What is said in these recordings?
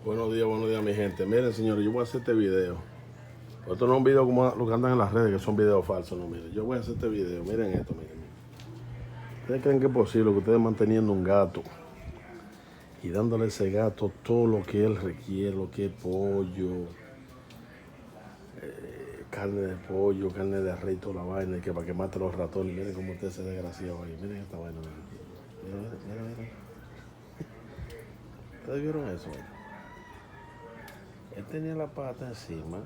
Buenos días mi gente. Miren señores, yo voy a hacer este video. Esto no es un video como lo que andan en las redes, que son videos falsos, no, miren. Yo voy a hacer este video, miren esto, miren. ¿Ustedes creen que es posible que ustedes manteniendo un gato y dándole a ese gato todo lo que él requiere, lo que es pollo, carne de pollo, carne de res y toda la vaina, y que para que mate los ratones? Miren cómo usted se desgraciado ahí. Miren esta vaina, miren. ¿Ustedes vieron eso? Él tenía la pata encima.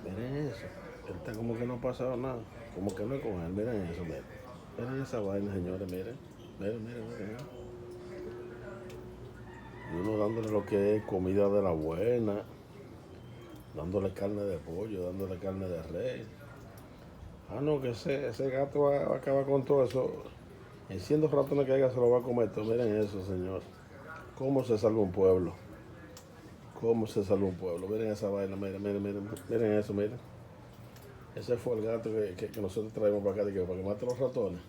Miren eso. Él está como que no ha pasado nada. Como que no es con él. Miren eso, miren. Miren esa vaina, señores, miren. Miren. Y uno dándole lo que es comida de la buena. Dándole carne de pollo, dándole carne de res. Ah, no, que ese gato va a acabar con todo eso. En 100 ratones que haya se lo va a comer todo. Miren eso, señor. ¿Cómo se salva un pueblo? ¿Cómo se salva un pueblo? Miren esa vaina, miren eso, miren. Ese fue el gato que nosotros traemos para acá, para que mate los ratones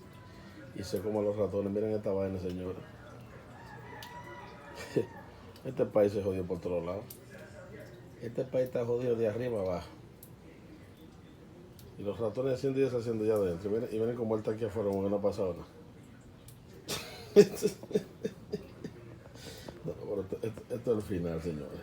y se coma los ratones. Miren esta vaina, señores. Este país se jodió por todos lados. Este país está jodido de arriba abajo. Y los ratones haciendo y deshaciendo ya adentro. Y miren cómo él está aquí afuera, como que no ha pasado nada. No, pero esto es el final, señores.